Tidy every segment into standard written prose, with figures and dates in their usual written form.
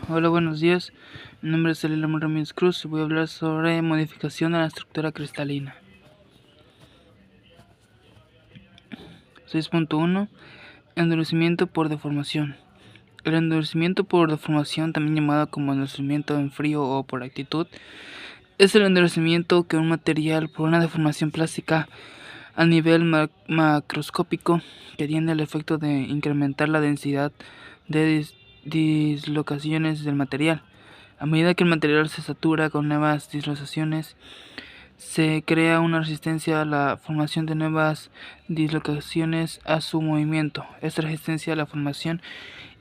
Hola, buenos días. Mi nombre es Elena Ramírez Cruz y voy a hablar sobre modificación de la estructura cristalina. 6.1. Endurecimiento por deformación. El endurecimiento por deformación, también llamado como endurecimiento en frío o por actitud, es el endurecimiento que un material por una deformación plástica a nivel macroscópico que tiene el efecto de incrementar la densidad de dislocaciones del material. A medida que el material se satura con nuevas dislocaciones, se crea una resistencia a la formación de nuevas dislocaciones a su movimiento. Esta resistencia a la formación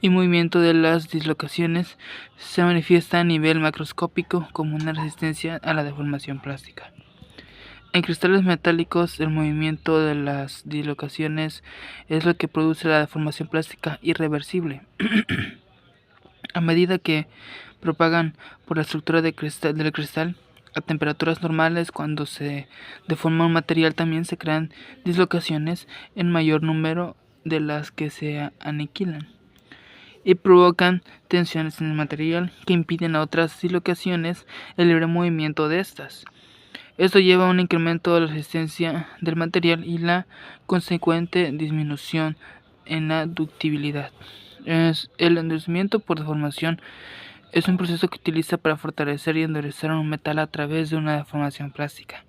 y movimiento de las dislocaciones se manifiesta a nivel macroscópico como una resistencia a la deformación plástica. En cristales metálicos, el movimiento de las dislocaciones es lo que produce la deformación plástica irreversible. A medida que propagan por la estructura del cristal a temperaturas normales, cuando se deforma un material también se crean dislocaciones en mayor número de las que se aniquilan y provocan tensiones en el material que impiden a otras dislocaciones el libre movimiento de estas. Esto lleva a un incremento de la resistencia del material y la consecuente disminución en la ductibilidad. El endurecimiento por deformación es un proceso que utiliza para fortalecer y endurecer un metal a través de una deformación plástica.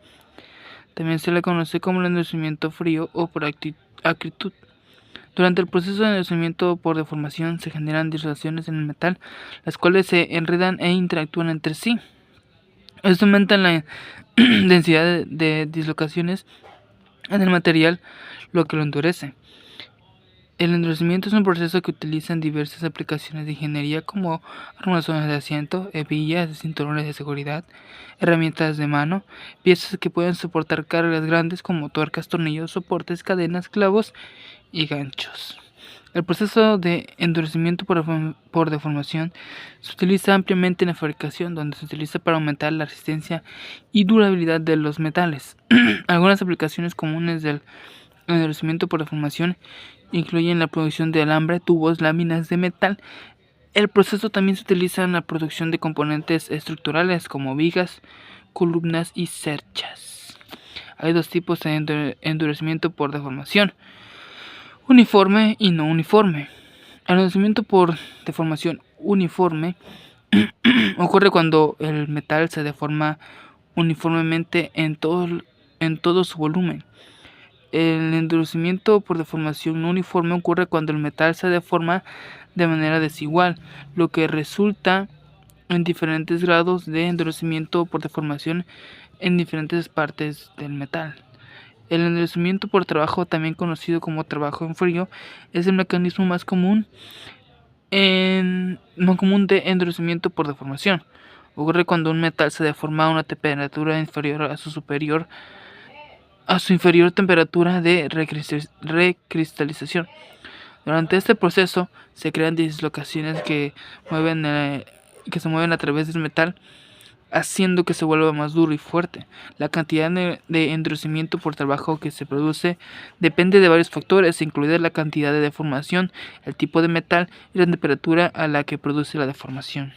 También se le conoce como el endurecimiento frío o por acritud. Durante el proceso de endurecimiento por deformación se generan dislocaciones en el metal, las cuales se enredan e interactúan entre sí. Esto aumenta la densidad de dislocaciones en el material, lo que lo endurece. El endurecimiento es un proceso que utiliza en diversas aplicaciones de ingeniería como armazones de asiento, hebillas, cinturones de seguridad, herramientas de mano, piezas que pueden soportar cargas grandes como tuercas, tornillos, soportes, cadenas, clavos y ganchos. El proceso de endurecimiento por deformación se utiliza ampliamente en la fabricación, donde se utiliza para aumentar la resistencia y durabilidad de los metales. Algunas aplicaciones comunes del endurecimiento por deformación incluyen la producción de alambre, tubos, láminas de metal. El proceso también se utiliza en la producción de componentes estructurales como vigas, columnas y cerchas. Hay dos tipos de endurecimiento por deformación: uniforme y no uniforme. El endurecimiento por deformación uniforme ocurre cuando el metal se deforma uniformemente en todo su volumen. El endurecimiento por deformación no uniforme ocurre cuando el metal se deforma de manera desigual, lo que resulta en diferentes grados de endurecimiento por deformación en diferentes partes del metal. El endurecimiento por trabajo, también conocido como trabajo en frío, es el mecanismo más común de endurecimiento por deformación. Ocurre cuando un metal se deforma a una temperatura inferior a su inferior temperatura de recristalización. Durante este proceso se crean dislocaciones que se mueven a través del metal, haciendo que se vuelva más duro y fuerte. La cantidad de endurecimiento por trabajo que se produce depende de varios factores, incluida la cantidad de deformación, el tipo de metal y la temperatura a la que produce la deformación.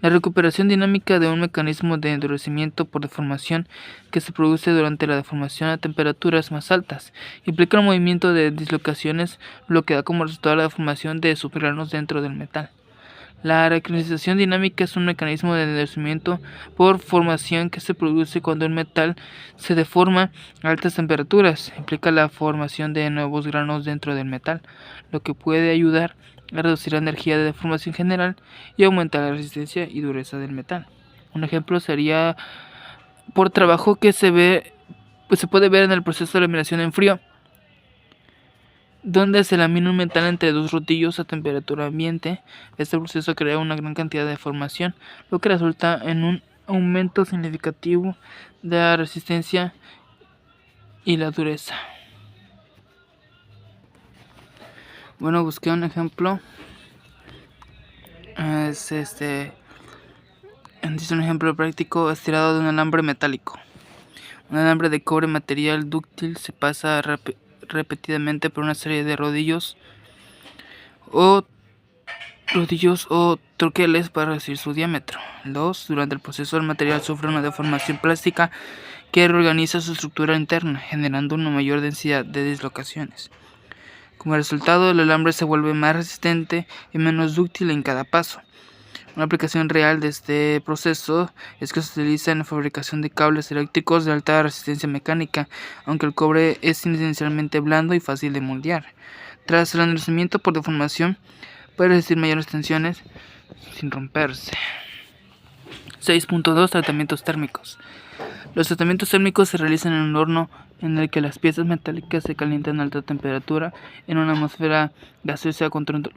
La recuperación dinámica de un mecanismo de endurecimiento por deformación que se produce durante la deformación a temperaturas más altas implica un movimiento de dislocaciones, lo que da como resultado la deformación de subgranos dentro del metal. La recristalización dinámica es un mecanismo de endurecimiento por formación que se produce cuando un metal se deforma a altas temperaturas. Implica la formación de nuevos granos dentro del metal, lo que puede ayudar a reducir la energía de deformación general y aumentar la resistencia y dureza del metal. Un ejemplo sería por trabajo que se puede ver en el proceso de laminación en frío, donde se lamina un metal entre dos rodillos a temperatura ambiente. Este proceso crea una gran cantidad de deformación, lo que resulta en un aumento significativo de la resistencia y la dureza. Bueno, busqué un ejemplo. Dice un ejemplo práctico: estirado de un alambre metálico. Un alambre de cobre, material dúctil, se pasa repetidamente por una serie de rodillos o rodillos o troqueles para reducir su diámetro. 2. Durante el proceso el material sufre una deformación plástica que reorganiza su estructura interna, generando una mayor densidad de dislocaciones. Como resultado, el alambre se vuelve más resistente y menos dúctil en cada paso. Una aplicación real de este proceso es que se utiliza en la fabricación de cables eléctricos de alta resistencia mecánica, aunque el cobre es esencialmente blando y fácil de moldear. Tras el endurecimiento por deformación, puede resistir mayores tensiones sin romperse. 6.2 Tratamientos térmicos. Los tratamientos térmicos se realizan en un horno en el que las piezas metálicas se calientan a alta temperatura en una atmósfera gaseosa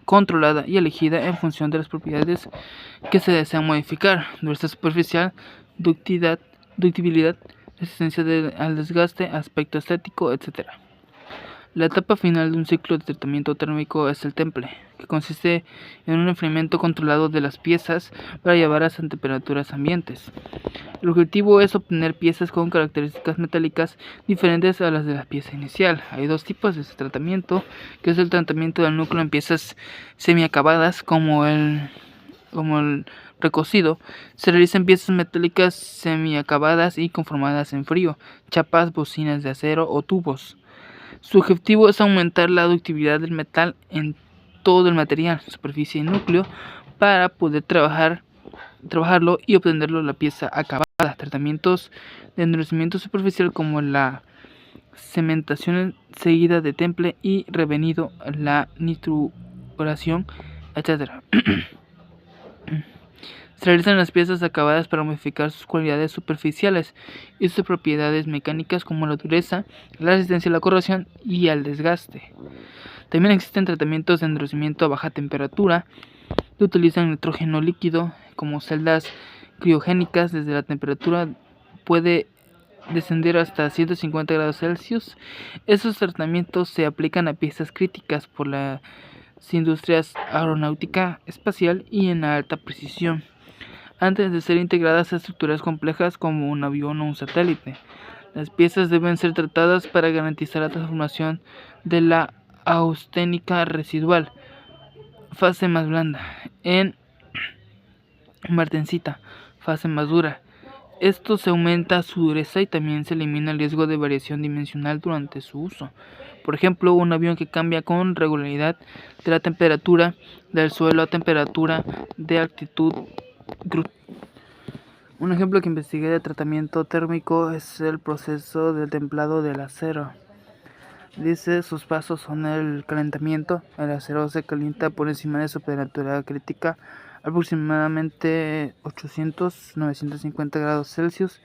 controlada y elegida en función de las propiedades que se desean modificar: dureza superficial, ductibilidad, resistencia al desgaste, aspecto estético, etc. La etapa final de un ciclo de tratamiento térmico es el temple, que consiste en un enfriamiento controlado de las piezas para llevarlas a temperaturas ambientes. El objetivo es obtener piezas con características metálicas diferentes a las de la pieza inicial. Hay dos tipos de este tratamiento, que es el tratamiento del núcleo en piezas semiacabadas, como el recocido. Se realiza en piezas metálicas semiacabadas y conformadas en frío, chapas, bocinas de acero o tubos. Su objetivo es aumentar la ductibilidad del metal en todo el material, superficie y núcleo, para poder trabajarlo y obtenerlo la pieza acabada. Tratamientos de endurecimiento superficial como la cementación seguida de temple y revenido, la nituración, etc. Se realizan las piezas acabadas para modificar sus cualidades superficiales y sus propiedades mecánicas como la dureza, la resistencia a la corrosión y al desgaste. También existen tratamientos de endurecimiento a baja temperatura que utilizan nitrógeno líquido como celdas criogénicas. Desde la temperatura puede descender hasta 150 grados Celsius. Esos tratamientos se aplican a piezas críticas por las industrias aeronáutica, espacial y en alta precisión, antes de ser integradas a estructuras complejas como un avión o un satélite. Las piezas deben ser tratadas para garantizar la transformación de la austenita residual, fase más blanda, en martensita, fase más dura. Esto se aumenta su dureza y también se elimina el riesgo de variación dimensional durante su uso. Por ejemplo, un avión que cambia con regularidad de la temperatura del suelo a temperatura de altitud. Un ejemplo que investigué de tratamiento térmico es el proceso de templado del acero. Dice, sus pasos son el calentamiento. El acero se calienta por encima de su temperatura crítica, aproximadamente 800-950 grados Celsius,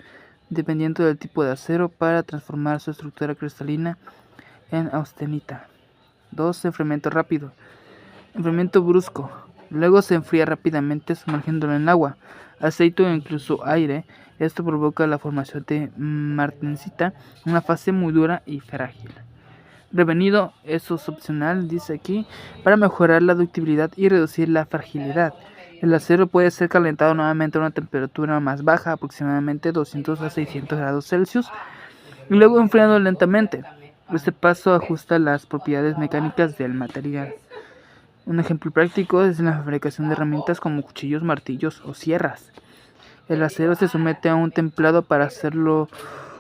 dependiendo del tipo de acero, para transformar su estructura cristalina en austenita. 2. Enfriamiento rápido. Enfriamiento brusco. Luego se enfría rápidamente sumergiéndolo en agua, aceite o incluso aire. Esto provoca la formación de martensita, una fase muy dura y frágil. Revenido, eso es opcional, dice aquí, para mejorar la ductibilidad y reducir la fragilidad. El acero puede ser calentado nuevamente a una temperatura más baja, aproximadamente 200 a 600 grados Celsius, y luego enfriando lentamente. Este paso ajusta las propiedades mecánicas del material. Un ejemplo práctico es en la fabricación de herramientas como cuchillos, martillos o sierras. El acero se somete a un templado para hacerlo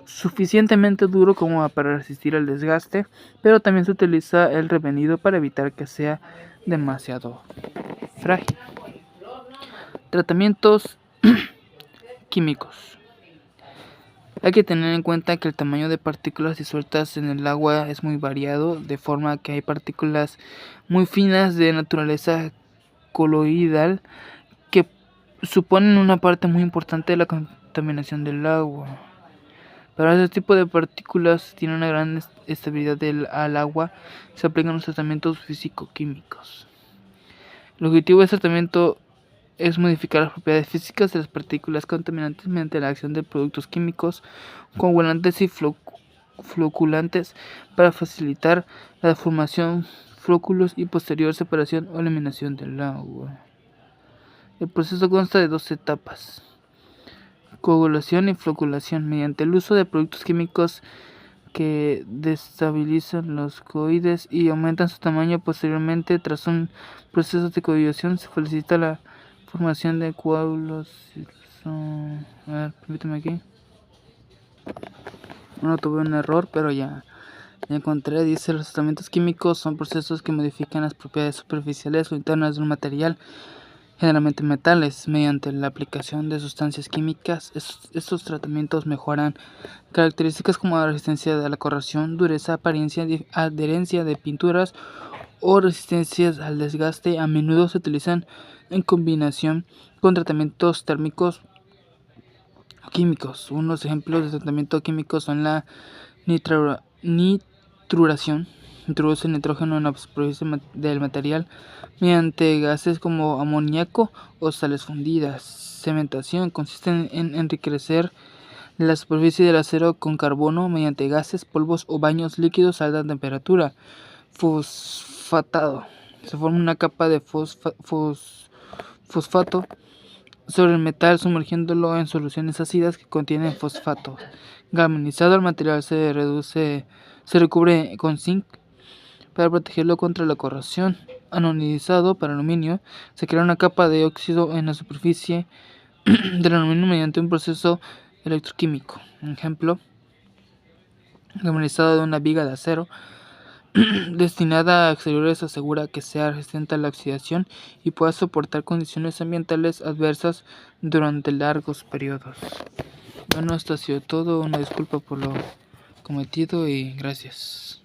suficientemente duro como para resistir el desgaste, pero también se utiliza el revenido para evitar que sea demasiado frágil. Tratamientos químicos. Hay que tener en cuenta que el tamaño de partículas disueltas en el agua es muy variado, de forma que hay partículas muy finas de naturaleza coloidal que suponen una parte muy importante de la contaminación del agua. Para este tipo de partículas tienen una gran estabilidad al agua, se aplican los tratamientos físico-químicos. El objetivo de este tratamiento es modificar las propiedades físicas de las partículas contaminantes mediante la acción de productos químicos, coagulantes y floculantes para facilitar la deformación, flóculos y posterior separación o eliminación del agua. El proceso consta de dos etapas: coagulación y floculación. Mediante el uso de productos químicos que destabilizan los coloides y aumentan su tamaño. Posteriormente, tras un proceso de coagulación, se facilita la formación de coágulos. A ver, permíteme aquí. No tuve un error, pero ya encontré. Dice: los tratamientos químicos son procesos que modifican las propiedades superficiales o internas de un material, generalmente metales, mediante la aplicación de sustancias químicas. Estos tratamientos mejoran características como la resistencia a la corrosión, dureza, apariencia, adherencia de pinturas o resistencias al desgaste. A menudo se utilizan en combinación con tratamientos térmicos o químicos. Unos ejemplos de tratamiento químico son la nitruración. Introduce nitrógeno en la superficie del material mediante gases como amoníaco o sales fundidas. Cementación consiste en enriquecer la superficie del acero con carbono mediante gases, polvos o baños líquidos a alta temperatura. Fosfatado. Se forma una capa de fosfato sobre el metal, sumergiéndolo en soluciones ácidas que contienen fosfato. Galvanizado, el material se recubre con zinc para protegerlo contra la corrosión. Anodizado para aluminio, se crea una capa de óxido en la superficie del aluminio mediante un proceso electroquímico. Ejemplo: galvanizado de una viga de acero destinada a exteriores asegura que sea resistente a la oxidación y pueda soportar condiciones ambientales adversas durante largos periodos. Bueno, esto ha sido todo. Una disculpa por lo cometido y gracias.